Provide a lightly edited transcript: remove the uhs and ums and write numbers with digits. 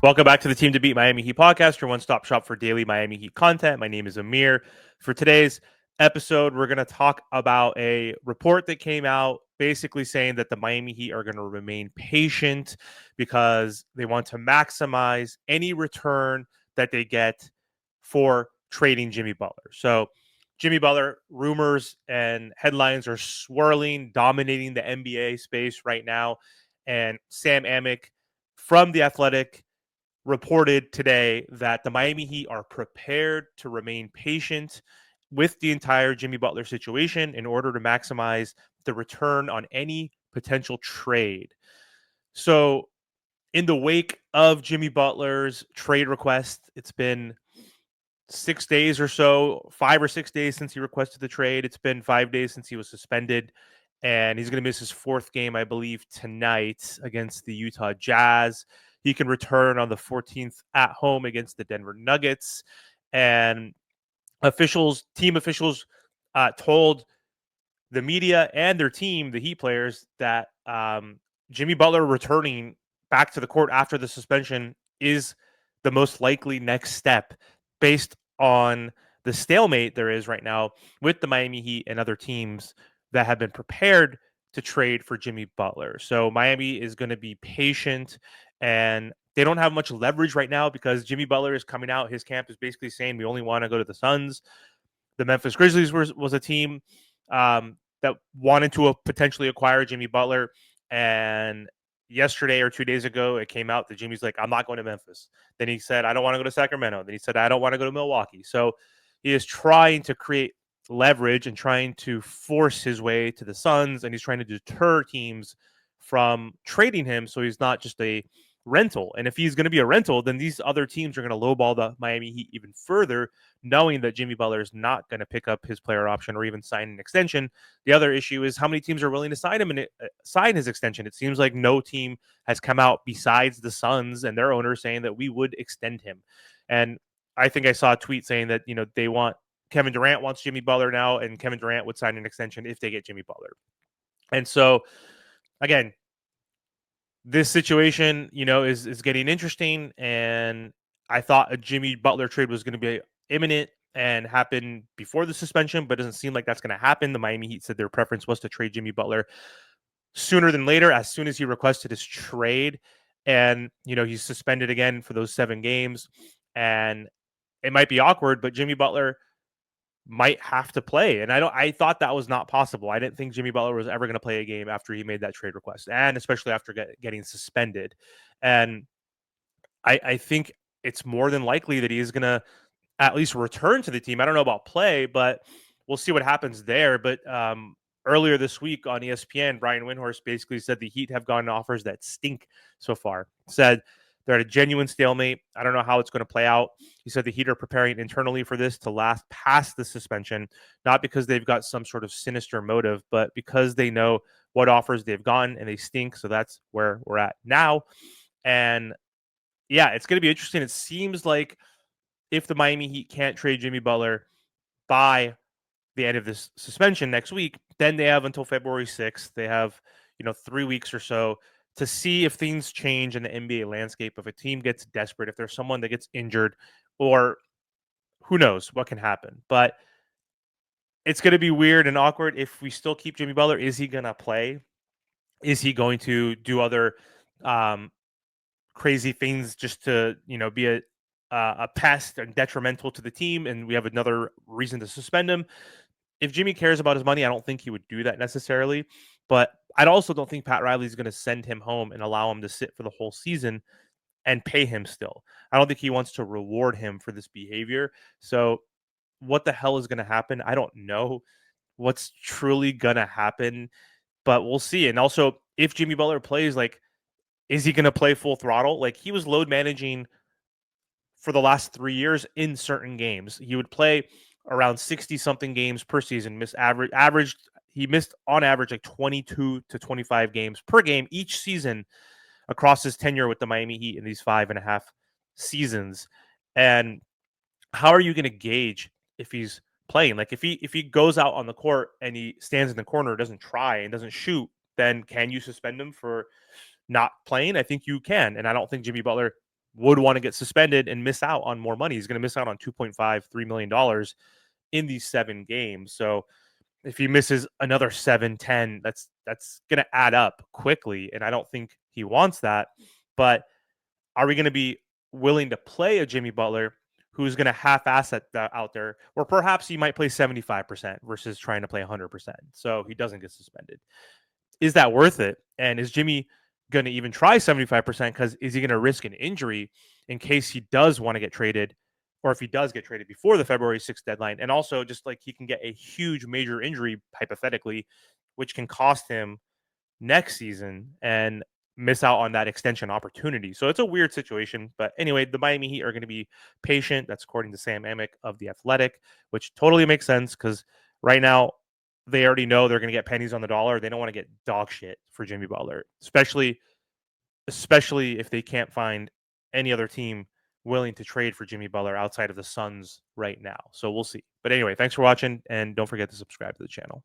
Welcome back to the Team to Beat Miami Heat podcast, your one-stop shop for daily Miami Heat content. My name is Amir. For today's episode, we're going to talk about a report that came out basically saying that the Miami Heat are going to remain patient because they want to maximize any return that they get for trading Jimmy Butler. So Jimmy Butler rumors and headlines are swirling, dominating the NBA space right now. And Sam Amick from The Athletic reported today that the Miami Heat are prepared to remain patient with the entire Jimmy Butler situation in order to maximize the return on any potential trade. So, in the wake of Jimmy Butler's trade request, it's been 6 days or so, 5 or 6 days since he requested the trade. It's been 5 days since he was suspended, and he's going to miss his fourth game, I believe, tonight against the Utah Jazz. He can return on the 14th at home against the Denver Nuggets. And team officials, told the media and their team, the Heat players, that Jimmy Butler returning back to the court after the suspension is the most likely next step based on the stalemate there is right now with the Miami Heat and other teams that have been prepared to trade for Jimmy Butler. So Miami is going to be patient, and they don't have much leverage right now because Jimmy Butler is coming out. His camp is basically saying we only want to go to the Suns. The Memphis Grizzlies was a team that wanted to potentially acquire Jimmy Butler. And yesterday or 2 days ago, it came out that Jimmy's like, I'm not going to Memphis. Then he said, I don't want to go to Sacramento. Then he said, I don't want to go to Milwaukee. So he is trying to create leverage and trying to force his way to the Suns, and he's trying to deter teams from trading him so he's not just a rental. And if he's going to be a rental, then these other teams are going to lowball the Miami Heat even further, knowing that Jimmy Butler is not going to pick up his player option or even sign an extension. The other issue is how many teams are willing to sign him and sign his extension. It seems like no team has come out besides the Suns and their owner saying that we would extend him. And I think I saw a tweet saying that, Kevin Durant wants Jimmy Butler now, and Kevin Durant would sign an extension if they get Jimmy Butler. And so, again, this situation, is getting interesting. And I thought a Jimmy Butler trade was going to be imminent and happen before the suspension, but it doesn't seem like that's going to happen. The Miami Heat said their preference was to trade Jimmy Butler sooner than later, as soon as he requested his trade. And, he's suspended again for those 7 games. And it might be awkward, but Jimmy Butler might have to play. And I thought that was not possible. I didn't think Jimmy Butler was ever going to play a game after he made that trade request, and especially after getting suspended. And I think it's more than likely that he's going to at least return to the team. I don't know about play, but we'll see what happens there. But earlier this week on ESPN, Brian Windhorst basically said the Heat have gotten offers that stink so far. Said they're at a genuine stalemate. I don't know how it's going to play out. He said the Heat are preparing internally for this to last past the suspension, not because they've got some sort of sinister motive, but because they know what offers they've gotten and they stink. So that's where we're at now. And yeah, it's going to be interesting. It seems like if the Miami Heat can't trade Jimmy Butler by the end of this suspension next week, then they have until February 6th. They have, 3 weeks or so to see if things change in the NBA landscape, if a team gets desperate, if there's someone that gets injured, or who knows what can happen. But it's going to be weird and awkward if we still keep Jimmy Butler. Is he going to play? Is he going to do other crazy things just to, be a pest and detrimental to the team, and we have another reason to suspend him? If Jimmy cares about his money, I don't think he would do that necessarily. But I also don't think Pat Riley's going to send him home and allow him to sit for the whole season and pay him still. I don't think he wants to reward him for this behavior. So what the hell is going to happen? I don't know what's truly going to happen, but we'll see. And also, if Jimmy Butler plays, is he going to play full throttle? He was load managing for the last 3 years in certain games. He would play around 60 something games per season, he missed on average 22 to 25 games per game each season across his tenure with the Miami Heat in these 5.5 seasons. And how are you going to gauge if he's playing? If he goes out on the court and he stands in the corner, doesn't try and doesn't shoot, then can you suspend him for not playing? I think you can. And I don't think Jimmy Butler would want to get suspended and miss out on more money. He's going to miss out on $2.53 million in these 7 games. So if he misses another 7, 10, that's going to add up quickly. And I don't think he wants that. But are we going to be willing to play a Jimmy Butler who's going to half-ass that out there, or perhaps he might play 75% versus trying to play 100%, so he doesn't get suspended? Is that worth it? And is Jimmy going to even try 75%? Because is he going to risk an injury in case he does want to get traded, or if he does get traded before the February 6th deadline? And also, just like he can get a huge major injury, hypothetically, which can cost him next season and miss out on that extension opportunity. So it's a weird situation. But anyway, the Miami Heat are going to be patient. That's according to Sam Amick of The Athletic, which totally makes sense because right now they already know they're going to get pennies on the dollar. They don't want to get dog shit for Jimmy Butler, especially if they can't find any other team willing to trade for Jimmy Butler outside of the Suns right now. So we'll see. But anyway, thanks for watching, and don't forget to subscribe to the channel.